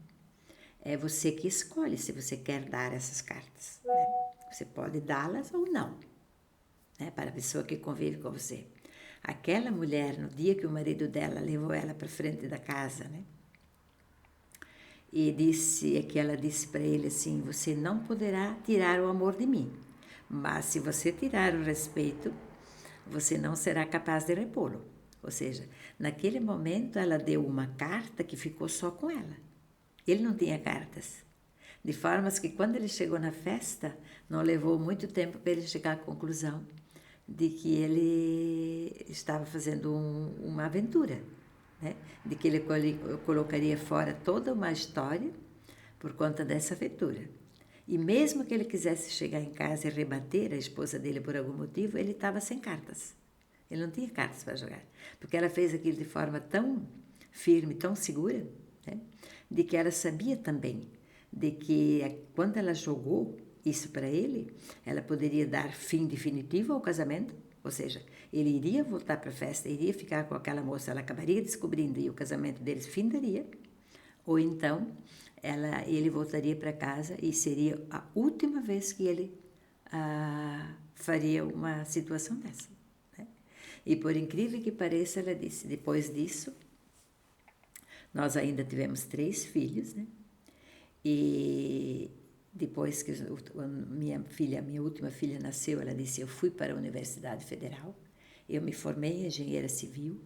É você que escolhe se você quer dar essas cartas, né? Você pode dá-las ou não, né? Para a pessoa que convive com você. Aquela mulher, no dia que o marido dela levou ela para frente da casa, né? E ela disse para ele assim, você não poderá tirar o amor de mim, Mas se você tirar o respeito, você não será capaz de repô-lo. Ou seja, naquele momento ela deu uma carta que ficou só com ela. Ele não tinha cartas. De forma que quando ele chegou na festa, não levou muito tempo para ele chegar à conclusão de que ele estava fazendo uma aventura, né? De que ele colocaria fora toda uma história por conta dessa aventura. E mesmo que ele quisesse chegar em casa e rebater a esposa dele por algum motivo, ele estava sem cartas. Ele não tinha cartas para jogar, porque ela fez aquilo de forma tão firme, tão segura, né? De que ela sabia também de que quando ela jogou isso para ele, ela poderia dar fim definitivo ao casamento, ou seja, ele iria voltar para a festa, iria ficar com aquela moça, ela acabaria descobrindo e o casamento deles findaria, ou então ele voltaria para casa e seria a última vez que ele faria uma situação dessa. Né? E por incrível que pareça, ela disse, depois disso, nós ainda tivemos 3 filhos, né? E depois que minha última filha nasceu, ela disse, eu fui para a Universidade Federal, eu me formei em engenheira civil,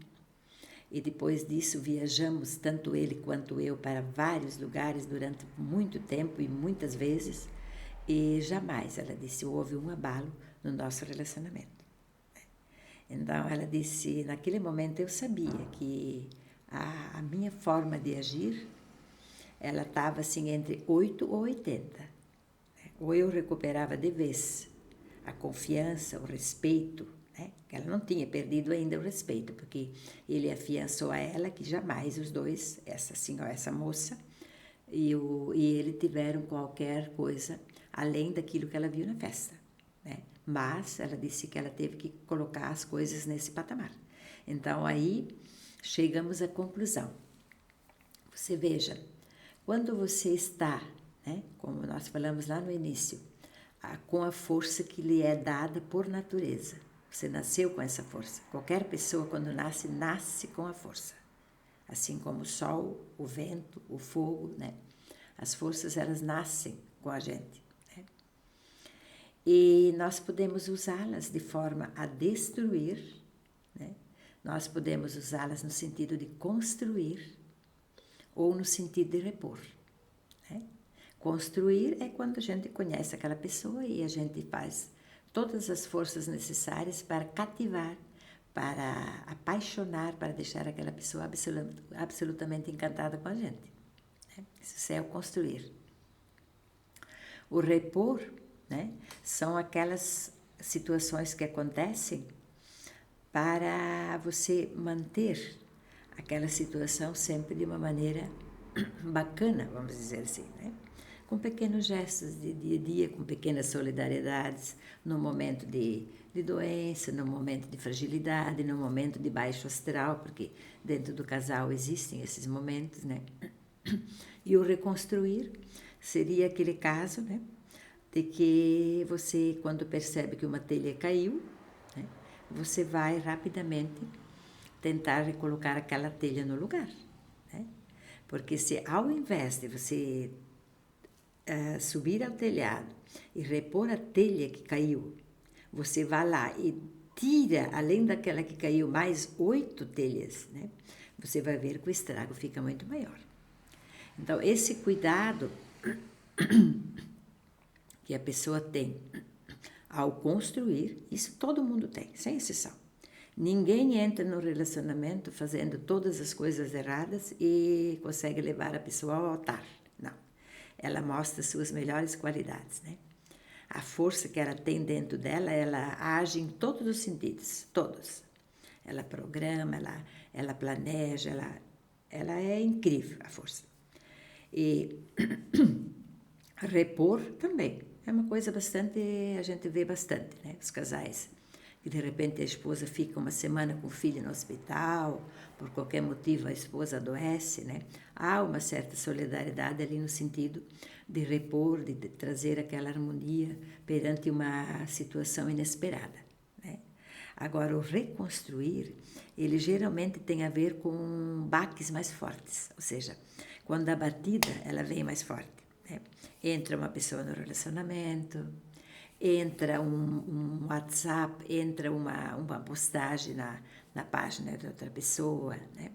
e depois disso viajamos, tanto ele quanto eu, para vários lugares durante muito tempo e muitas vezes, e jamais, ela disse, houve um abalo no nosso relacionamento. Então, ela disse, naquele momento eu sabia que a minha forma de agir, ela estava assim entre 8 ou 80. Ou eu recuperava de vez a confiança, o respeito, né? Ela não tinha perdido ainda o respeito, porque ele afiançou a ela que jamais os dois, essa senhora, essa moça e ele tiveram qualquer coisa além daquilo que ela viu na festa, né? Mas ela disse que ela teve que colocar as coisas nesse patamar. Então aí chegamos à conclusão. Você veja, quando você está, né, como nós falamos lá no início, com a força que lhe é dada por natureza. Você nasceu com essa força. Qualquer pessoa, quando nasce, nasce com a força. Assim como o sol, o vento, o fogo, né? As forças, elas nascem com a gente. Né? E nós podemos usá-las de forma a destruir, né? Nós podemos usá-las no sentido de construir ou no sentido de repor. Né? Construir é quando a gente conhece aquela pessoa e a gente faz todas as forças necessárias para cativar, para apaixonar, para deixar aquela pessoa absolutamente encantada com a gente. Né? Isso é o construir. O repor, né, são aquelas situações que acontecem para você manter aquela situação sempre de uma maneira bacana, vamos dizer assim, né? Com pequenos gestos de dia a dia, com pequenas solidariedades, no momento de doença, no momento de fragilidade, no momento de baixo astral, porque dentro do casal existem esses momentos, né? E o reconstruir seria aquele caso, né, de que você, quando percebe que uma telha caiu, né, você vai rapidamente tentar recolocar aquela telha no lugar, né? Porque se ao invés de você subir ao telhado e repor a telha que caiu, você vai lá e tira, além daquela que caiu, mais 8 telhas, né? Você vai ver que o estrago fica muito maior. Então, esse cuidado que a pessoa tem ao construir, isso todo mundo tem, sem exceção. Ninguém entra no relacionamento fazendo todas as coisas erradas e consegue levar a pessoa ao altar. Não. Ela mostra suas melhores qualidades, né? A força que ela tem dentro dela, ela age em todos os sentidos, todos. Ela programa, ela planeja, ela é incrível, a força. E repor também é uma coisa bastante, a gente vê bastante, né? Os casais que de repente a esposa fica uma semana com o filho no hospital, por qualquer motivo a esposa adoece, né? Há uma certa solidariedade ali no sentido de repor, de trazer aquela harmonia perante uma situação inesperada, né? Agora, o reconstruir, ele geralmente tem a ver com baques mais fortes, ou seja, quando a batida, ela vem mais forte, né? Entra uma pessoa no relacionamento, entra um WhatsApp, entra uma postagem na página de outra pessoa, né?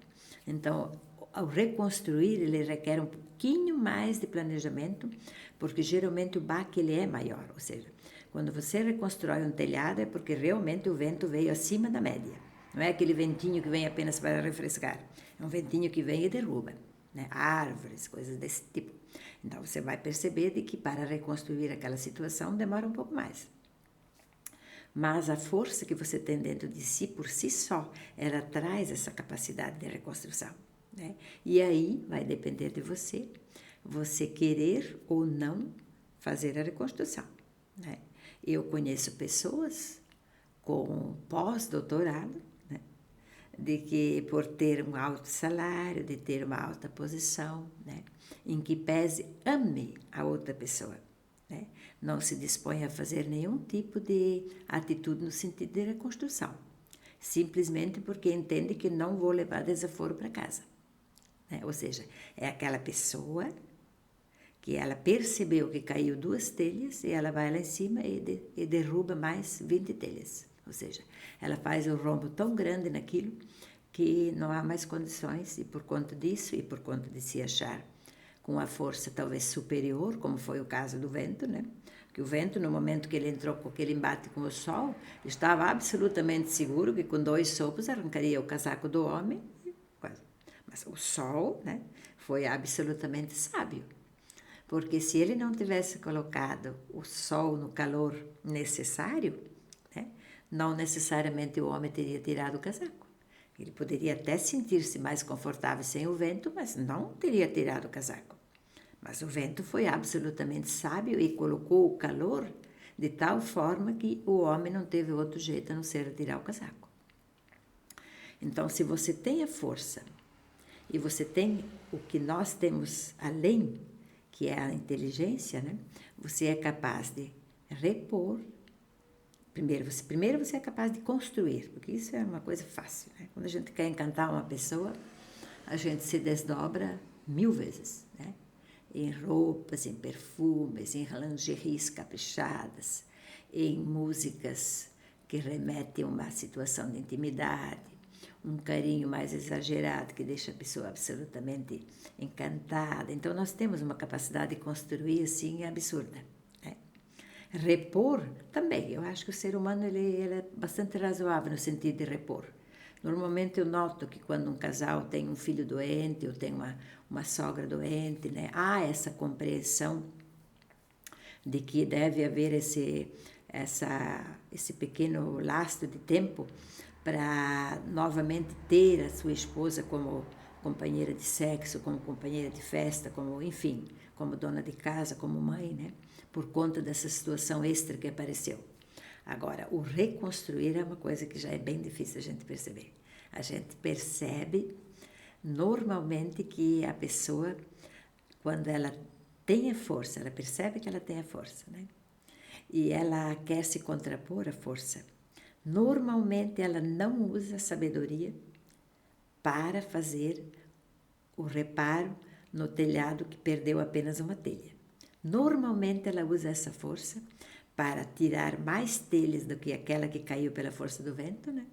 Então, ao reconstruir, ele requer um pouquinho mais de planejamento, porque geralmente o baque ele é maior, ou seja, quando você reconstrói um telhado é porque realmente o vento veio acima da média. Não é aquele ventinho que vem apenas para refrescar, é um ventinho que vem e derruba, né? Árvores, coisas desse tipo. Então, você vai perceber de que para reconstruir aquela situação demora um pouco mais. Mas a força que você tem dentro de si, por si só, ela traz essa capacidade de reconstrução, né? E aí vai depender de você, você querer ou não fazer a reconstrução, né? Eu conheço pessoas com pós-doutorado, né, de que por ter um alto salário, de ter uma alta posição, né, em que pese ame a outra pessoa, né, não se dispõe a fazer nenhum tipo de atitude no sentido de reconstrução, simplesmente porque entende que não vou levar desaforo para casa, né? Ou seja, é aquela pessoa que ela percebeu que caiu 2 telhas e ela vai lá em cima e derruba mais 20 telhas. Ou seja, ela faz um rombo tão grande naquilo que não há mais condições, e por conta disso e por conta de se achar com a força talvez superior, como foi o caso do vento, né? Que o vento, no momento que ele entrou com aquele embate com o sol, estava absolutamente seguro que com 2 sopros arrancaria o casaco do homem. Mas o sol, né, foi absolutamente sábio. Porque se ele não tivesse colocado o sol no calor necessário, né, não necessariamente o homem teria tirado o casaco. Ele poderia até sentir-se mais confortável sem o vento, mas não teria tirado o casaco. Mas o vento foi absolutamente sábio e colocou o calor de tal forma que o homem não teve outro jeito a não ser tirar o casaco. Então, se você tem a força e você tem o que nós temos além, que é a inteligência, né? Você é capaz de repor. Primeiro você é capaz de construir, porque isso é uma coisa fácil, né? Quando a gente quer encantar uma pessoa, a gente se desdobra 1000 vezes, né? Em roupas, em perfumes, em lingeries caprichadas, em músicas que remetem a uma situação de intimidade, um carinho mais exagerado que deixa a pessoa absolutamente encantada. Então, nós temos uma capacidade de construir, assim, absurda, né? Repor, também. Eu acho que o ser humano ele é bastante razoável no sentido de repor. Normalmente, eu noto que quando um casal tem um filho doente ou tem uma sogra doente, né, há essa compreensão de que deve haver esse pequeno lastro de tempo para novamente ter a sua esposa como companheira de sexo, como companheira de festa, como, enfim, como dona de casa, como mãe, né? Por conta dessa situação extra que apareceu. Agora, o reconstruir é uma coisa que já é bem difícil a gente perceber. A gente percebe normalmente que a pessoa, quando ela tem a força, ela percebe que ela tem a força, né? E ela quer se contrapor à força. Normalmente ela não usa a sabedoria para fazer o reparo no telhado que perdeu apenas uma telha. Normalmente ela usa essa força para tirar mais telhas do que aquela que caiu pela força do vento, né?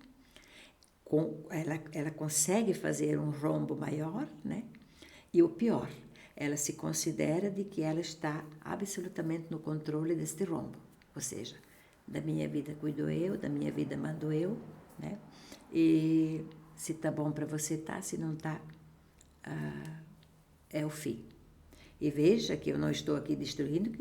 Ela consegue fazer um rombo maior, né? E o pior, ela se considera de que ela está absolutamente no controle deste rombo, ou seja, da minha vida cuido eu, da minha vida mando eu, né? E se tá bom para você tá, se não tá, é o fim. E veja que eu não estou aqui destruindo,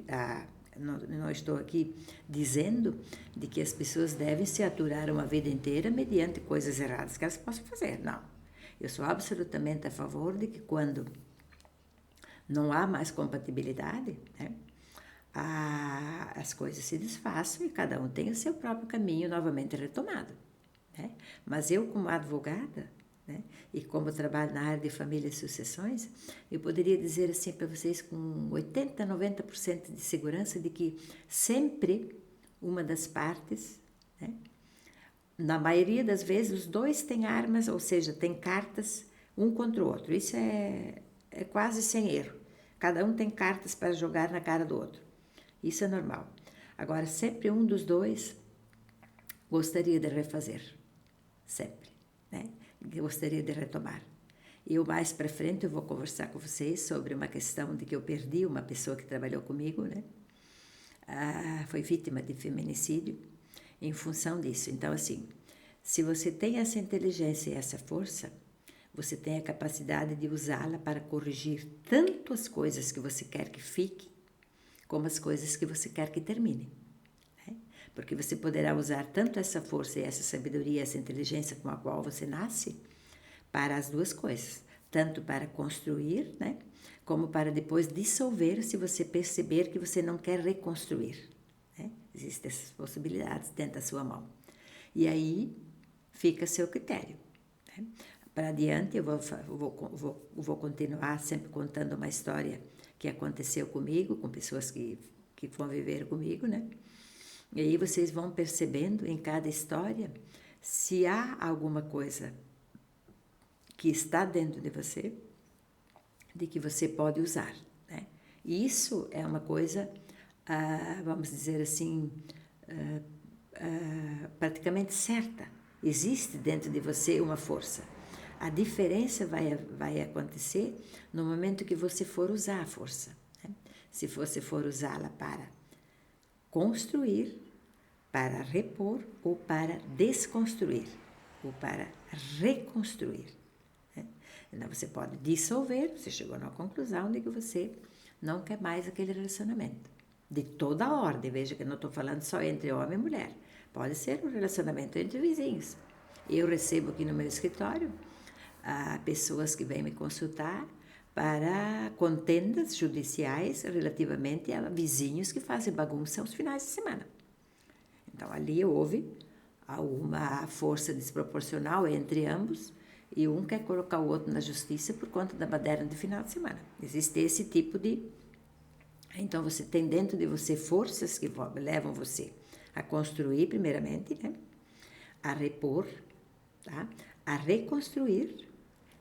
não estou aqui dizendo de que as pessoas devem se aturar uma vida inteira mediante coisas erradas que elas possam fazer, não. Eu sou absolutamente a favor de que quando não há mais compatibilidade, né, as coisas se desfaçam e cada um tem o seu próprio caminho novamente retomado, né? Mas eu, como advogada, né, e como trabalho na área de família e sucessões, eu poderia dizer assim para vocês com 80, 90% de segurança de que sempre uma das partes, né, na maioria das vezes os dois têm armas, ou seja, têm cartas um contra o outro. Isso é quase sem erro. Cada um tem cartas para jogar na cara do outro. Isso é normal. Agora, sempre um dos dois gostaria de refazer, sempre, né? Gostaria de retomar. E mais para frente eu vou conversar com vocês sobre uma questão de que eu perdi uma pessoa que trabalhou comigo, né? Foi vítima de feminicídio em função disso. Então, assim, se você tem essa inteligência e essa força, você tem a capacidade de usá-la para corrigir tanto as coisas que você quer que fique, como as coisas que você quer que termine. Né? Porque você poderá usar tanto essa força e essa sabedoria, essa inteligência com a qual você nasce, para as duas coisas. Tanto para construir, né? Como para depois dissolver se você perceber que você não quer reconstruir. Né? Existem essas possibilidades dentro da sua mão. E aí fica a seu critério. Né? Para adiante, eu vou continuar sempre contando uma história que aconteceu comigo, com pessoas que conviveram comigo, né? E aí vocês vão percebendo em cada história se há alguma coisa que está dentro de você, de que você pode usar, né? E isso é uma coisa, vamos dizer assim, praticamente certa. Existe dentro de você uma força. A diferença vai acontecer no momento que você for usar a força. Né? Se você for usá-la para construir, para repor ou para desconstruir, ou para reconstruir. Né? Então, você pode dissolver, você chegou na conclusão de que você não quer mais aquele relacionamento. De toda a ordem, veja que eu não estou falando só entre homem e mulher. Pode ser um relacionamento entre vizinhos. Eu recebo aqui no meu escritório pessoas que vêm me consultar para contendas judiciais relativamente a vizinhos que fazem bagunça aos finais de semana. Então, ali houve uma força desproporcional entre ambos e um quer colocar o outro na justiça por conta da baderna de final de semana. Existe esse tipo de... Então, você tem dentro de você forças que levam você a construir, primeiramente, né? A repor, tá? A reconstruir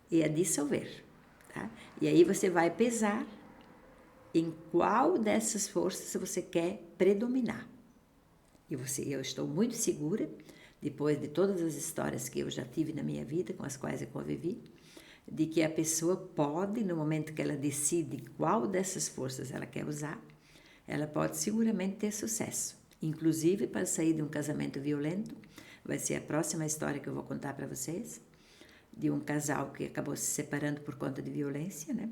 e a dissolver. Tá? E aí você vai pesar em qual dessas forças você quer predominar. E eu estou muito segura, depois de todas as histórias que eu já tive na minha vida, com as quais eu convivi, de que a pessoa pode, no momento que ela decide qual dessas forças ela quer usar, ela pode seguramente ter sucesso. Inclusive, para sair de um casamento violento, vai ser a próxima história que eu vou contar para vocês, de um casal que acabou se separando por conta de violência, né?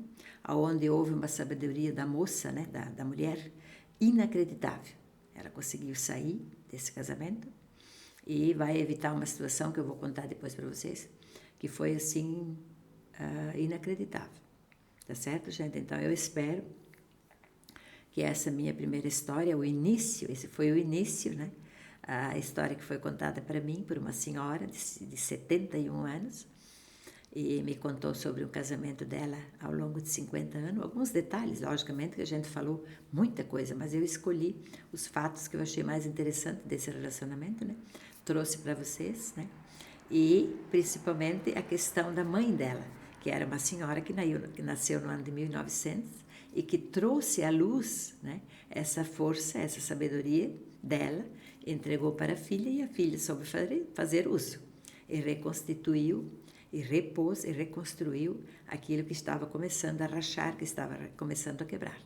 Onde houve uma sabedoria da moça, né? da mulher, inacreditável. Ela conseguiu sair desse casamento e vai evitar uma situação que eu vou contar depois para vocês, que foi assim, inacreditável. Tá certo, gente? Então, eu espero que essa minha primeira história, esse foi o início, né? A história que foi contada para mim por uma senhora de 71 anos, e me contou sobre o casamento dela ao longo de 50 anos, alguns detalhes, logicamente que a gente falou muita coisa, mas eu escolhi os fatos que eu achei mais interessante desse relacionamento, né? Trouxe para vocês, né? E principalmente a questão da mãe dela, que era uma senhora que nasceu no ano de 1900 e que trouxe à luz, né, essa força, essa sabedoria dela, entregou para a filha e a filha soube fazer uso e reconstituiu e repôs e reconstruiu aquilo que estava começando a rachar, que estava começando a quebrar,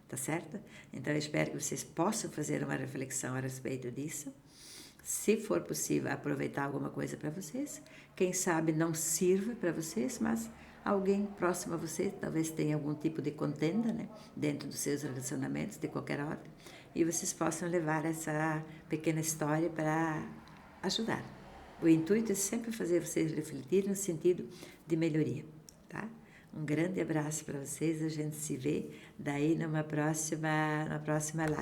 tá certo? Então eu espero que vocês possam fazer uma reflexão a respeito disso. Se for possível, aproveitar alguma coisa para vocês. Quem sabe não sirva para vocês, mas alguém próximo a você talvez tenha algum tipo de contenda, né, dentro dos seus relacionamentos, de qualquer ordem, e vocês possam levar essa pequena história para ajudar. O intuito é sempre fazer vocês refletir no sentido de melhoria, tá? Um grande abraço para vocês, a gente se vê daí numa próxima live.